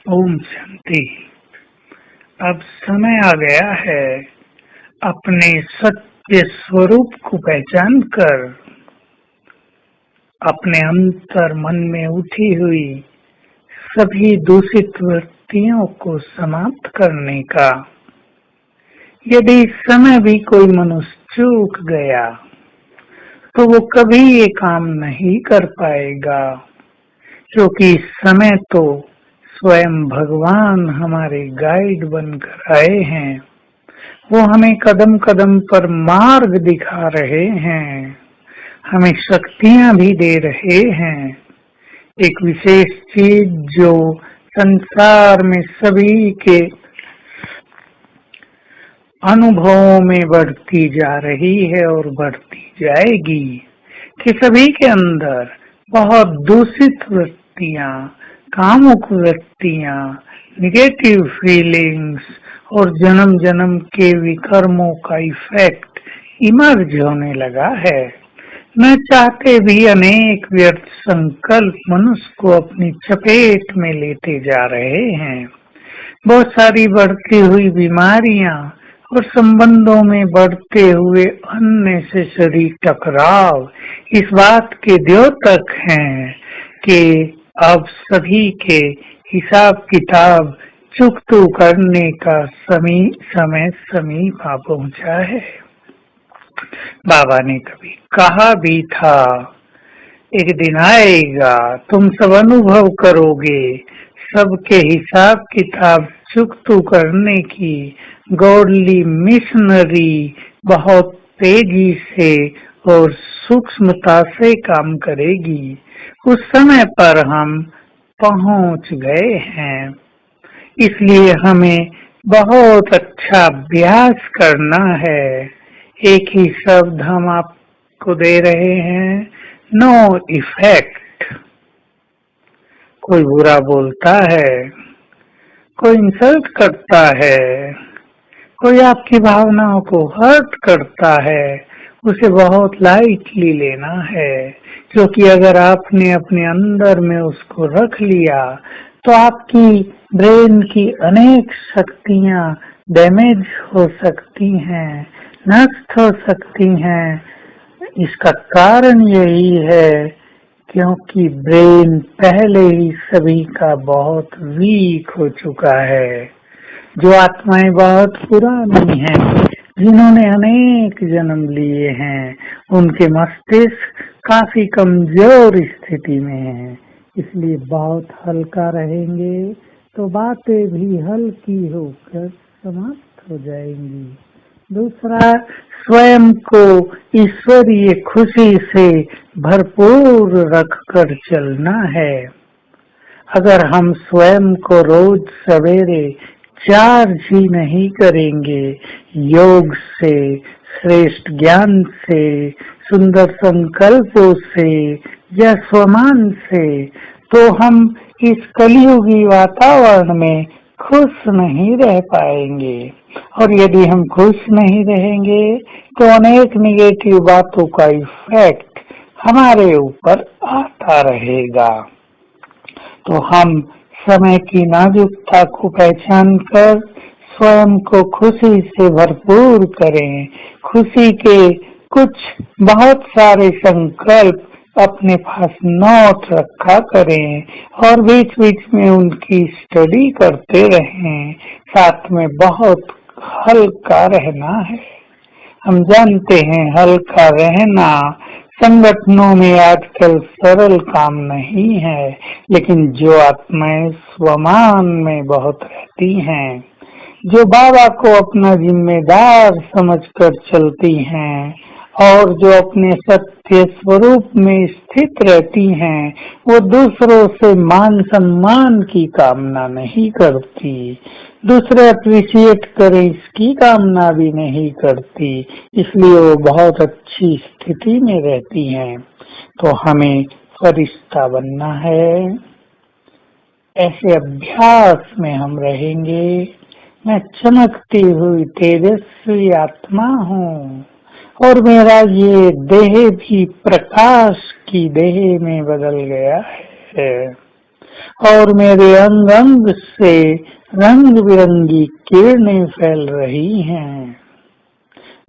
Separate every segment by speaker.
Speaker 1: ओम शांति। अब समय आ गया है अपने सत्य स्वरूप को पहचान कर अपने अंतर मन में उठी हुई सभी दूषित वृत्तियों को समाप्त करने का। यदि इस समय भी कोई मनुष्य चूक गया तो वो कभी ये काम नहीं कर पाएगा, क्योंकि इस समय तो स्वयं भगवान हमारे गाइड बनकर आए हैं। वो हमें कदम कदम पर मार्ग दिखा रहे हैं, हमें शक्तियां भी दे रहे हैं। एक विशेष चीज जो संसार में सभी के अनुभवों में बढ़ती जा रही है और बढ़ती जाएगी कि सभी के अंदर बहुत दूषित वृत्तियां, कामुक वृत्तियां, निगेटिव फीलिंग्स और जन्म जन्म के विकर्मों का इफेक्ट इमर्ज होने लगा है। न चाहते भी अनेक व्यर्थ संकल्प मनुष्य को अपनी चपेट में लेते जा रहे हैं। बहुत सारी बढ़ती हुई बीमारियां और संबंधों में बढ़ते हुए अननेसेसरी टकराव इस बात के द्योतक हैं कि अब सभी के हिसाब किताब चुकतू करने का समय समीप आ पहुंचा है। बाबा ने कभी कहा भी था, एक दिन आएगा तुम सब अनुभव करोगे सबके हिसाब किताब चुकतू करने की गॉडली मिशनरी बहुत तेजी से और सूक्ष्मता से काम करेगी। उस समय पर हम पहुंच गए हैं, इसलिए हमें बहुत अच्छा अभ्यास करना है। एक ही शब्द हम आपको दे रहे हैं, नो इफेक्ट। कोई बुरा बोलता है, कोई इंसल्ट करता है, कोई आपकी भावनाओं को हर्ट करता है, उसे बहुत लाइटली लेना है, क्योंकि अगर आपने अपने अंदर में उसको रख लिया तो आपकी ब्रेन की अनेक शक्तियां डैमेज हो सकती हैं, नष्ट हो सकती हैं। इसका कारण यही है क्योंकि ब्रेन पहले ही सभी का बहुत वीक हो चुका है। जो आत्माएं बहुत पुरानी हैं, जिन्होंने अनेक जन्म लिए हैं, उनके मस्तिष्क काफी कमजोर स्थिति में हैं, इसलिए बहुत हल्का रहेंगे तो बातें भी हल्की होकर समाप्त हो जाएंगी। दूसरा, स्वयं को ईश्वरीय खुशी से भरपूर रखकर चलना है। अगर हम स्वयं को रोज सवेरे चार्ज ही नहीं करेंगे योग से, श्रेष्ठ ज्ञान से, सुंदर संकल्पों से या स्वमान से, तो हम इस कलियुगी वातावरण में खुश नहीं रह पाएंगे। और यदि हम खुश नहीं रहेंगे तो अनेक निगेटिव बातों का इफेक्ट हमारे ऊपर आता रहेगा। तो हम समय की नाजुकता को पहचान कर स्वयं को खुशी से भरपूर करें। खुशी के कुछ बहुत सारे संकल्प अपने पास नोट रखा करें और बीच बीच में उनकी स्टडी करते रहें। साथ में बहुत हल्का रहना है। हम जानते हैं हल्का रहना संगठनों में आजकल सरल काम नहीं है, लेकिन जो आत्माएं स्वमान में बहुत रहती हैं, जो बाबा को अपना जिम्मेदार समझकर चलती हैं और जो अपने सत्य स्वरूप में स्थित रहती हैं, वो दूसरों से मान सम्मान की कामना नहीं करती, दूसरे अप्रिशिएट करें इसकी कामना भी नहीं करती, इसलिए वो बहुत अच्छी स्थिति में रहती हैं। तो हमें फरिश्ता बनना है। ऐसे अभ्यास में हम रहेंगे। मैं चमकती हुई तेजस्वी आत्मा हूँ और मेरा ये देह भी प्रकाश की देह में बदल गया है। और मेरे अंग अंग से रंग बिरंगी किरणें फैल रही हैं।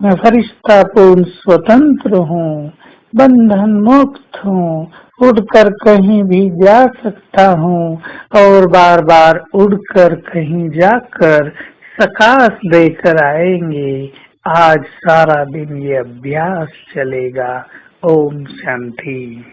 Speaker 1: मैं फरिश्ता पूर्ण स्वतंत्र हूँ, बंधन मुक्त हूँ, उड़कर कहीं भी जा सकता हूँ और बार बार उड़कर कहीं जाकर प्रकाश देकर आएंगे। आज सारा दिन ये अभ्यास चलेगा। ओम शांति।